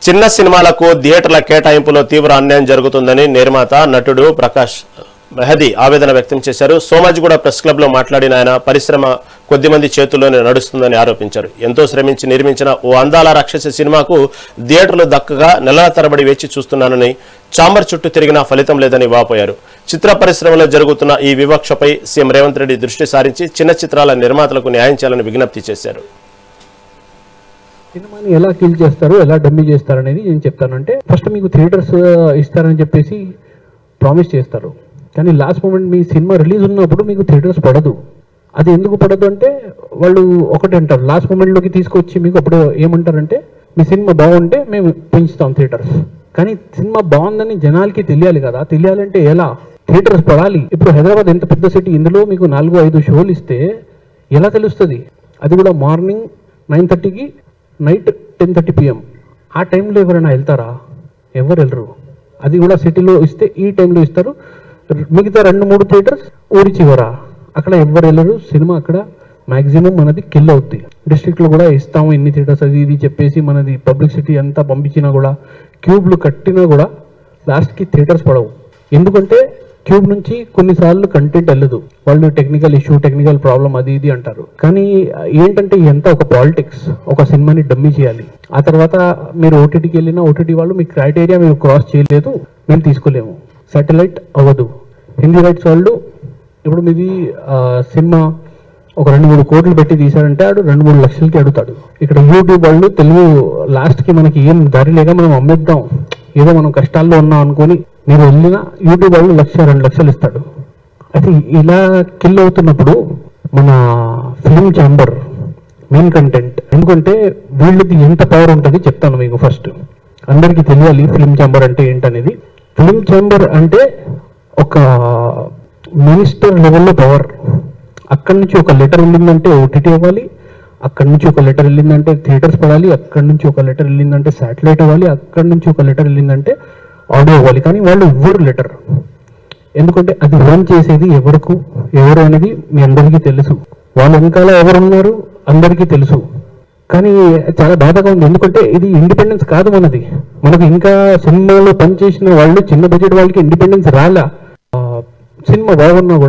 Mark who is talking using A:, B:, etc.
A: చిన్న సినిమాలకు థియేటర్ల కేటాయింపులో తీవ్ర అన్యాయం జరుగుతుందని నిర్మాత నటుడు ప్రకాష్ మెహదీ ఆవేదన వ్యక్తం చేశారు. సోమాజిగూడ ప్రెస్ క్లబ్ లో మాట్లాడిన ఆయన పరిశ్రమ కొద్దిమంది చేతుల్లోనే నడుస్తుందని ఆరోపించారు. ఎంతో శ్రమించి నిర్మించిన ఓ అందాల రాక్షసి సినిమాకు థియేటర్లు దక్కగా నెలల తరబడి వేచి చూస్తున్నానని, చాంబర్ చుట్టూ తిరిగినా ఫలితం లేదని వాపోయారు. చిత్ర పరిశ్రమలో జరుగుతున్న ఈ వివక్షపై సీఎం రేవంత్ రెడ్డి దృష్టి సారించి చిన్న చిత్రాల నిర్మాతలకు న్యాయం చేయాలని విజ్ఞప్తి చేశారు.
B: సినిమాని ఎలా కిల్ చేస్తారు, ఎలా డమ్మీ చేస్తారు అనేది నేను చెప్తానంటే, ఫస్ట్ మీకు థియేటర్స్ ఇస్తారని చెప్పేసి ప్రామిస్ చేస్తారు, కానీ లాస్ట్ మూమెంట్ మీ సినిమా రిలీజ్ ఉన్నప్పుడు మీకు థియేటర్స్ పడదు. అది ఎందుకు పడదు అంటే వాళ్ళు ఒకటి అంటారు, లాస్ట్ మూమెంట్లోకి తీసుకొచ్చి మీకు అప్పుడు ఏమంటారంటే మీ సినిమా బాగుంటే మేము పెంచుతాం థియేటర్స్. కానీ సినిమా బాగుందని జనాలకి తెలియాలి కదా, తెలియాలంటే ఎలా? థియేటర్స్ పడాలి. ఇప్పుడు హైదరాబాద్ ఎంత పెద్ద సిటీ, ఇందులో మీకు 4-5 షోలు ఇస్తే ఎలా తెలుస్తుంది? అది కూడా మార్నింగ్ 9:30కి, నైట్ 10:30 PM. ఆ టైంలో ఎవరైనా వెళ్తారా? ఎవరు వెళ్ళరు. అది కూడా సిటీలో ఇస్తే ఈ టైంలో ఇస్తారు. మిగతా 2-3 థియేటర్స్ ఊరి చివరా, అక్కడ ఎవరు వెళ్ళరు. సినిమా అక్కడ మ్యాక్సిమం మనది కిల్ అవుతుంది. డిస్ట్రిక్ట్లో కూడా ఇస్తాము ఇన్ని థియేటర్స్ అది ఇది చెప్పేసి మనది పబ్లిసిటీ అంతా పంపించినా కూడా, క్యూబ్లు కట్టినా కూడా లాస్ట్కి థియేటర్స్ పడవు. ఎందుకంటే క్యూబ్ నుంచి కొన్నిసార్లు కంటెంట్ వెళ్ళదు, వాళ్ళు టెక్నికల్ ఇష్యూ, టెక్నికల్ ప్రాబ్లం అది ఇది అంటారు. కానీ ఏంటంటే ఇదంతా ఒక పాలిటిక్స్. ఒక సినిమాని డమ్మీ చేయాలి, ఆ తర్వాత మీరు ఓటీటీకి వెళ్ళినా ఓటీటీ వాళ్ళు మీ క్రైటీరియా మేము క్రాస్ చేయలేదు, మేము తీసుకోలేము, సాటిలైట్ అవ్వదు. హిందీ రైట్స్ వాళ్ళు ఇప్పుడు మీది సినిమా ఒక 2-3 కోట్లు పెట్టి తీశారంటే ఆడు 2-3 లక్షలకి అడుగుతాడు. ఇక్కడ యూట్యూబ్ వాళ్ళు తెలుగు లాస్ట్కి మనకి ఏం దారి లేక మనం అమ్మేద్దాం, ఏదో మనం కష్టాల్లో ఉన్నాం అనుకొని మీరు వెళ్ళిన యూట్యూబ్ వాళ్ళు 1-2 లక్షలు ఇస్తాడు. అయితే ఇలా కిల్ అవుతున్నప్పుడు మన ఫిల్మ్ ఛాంబర్ మెయిన్ కంటెంట్, ఎందుకంటే వీళ్ళది ఎంత పవర్ ఉంటుంది చెప్తాను మీకు. ఫస్ట్ అందరికీ తెలియాలి ఫిల్మ్ ఛాంబర్ అంటే ఏంటనేది. ఫిల్మ్ ఛాంబర్ అంటే ఒక మినిస్టర్ లెవెల్లో పవర్. అక్కడి నుంచి ఒక లెటర్ వెళ్ళిందంటే ఓటీటీ అవ్వాలి, అక్కడి నుంచి ఒక లెటర్ వెళ్ళిందంటే థియేటర్స్ పడాలి, అక్కడి నుంచి ఒక లెటర్ వెళ్ళిందంటే శాటిలైట్ అవ్వాలి, అక్కడి నుంచి ఒక లెటర్ వెళ్ళిందంటే ఆడియో అవ్వాలి. కానీ వాళ్ళు ఇవ్వరు లెటర్, ఎందుకంటే అది రన్ చేసేది ఎవరు అనేది మీ అందరికీ తెలుసు. వాళ్ళ వెనకాల ఎవరున్నారు అందరికీ తెలుసు. కానీ చాలా బాధగా ఉంది, ఎందుకంటే ఇది ఇండిపెండెన్స్ కాదు మనది. మనకు ఇంకా సినిమాలో పనిచేసిన వాళ్ళు చిన్న బడ్జెట్ వాళ్ళకి ఇండిపెండెన్స్ రాలా. సినిమా బాగున్నా కూడా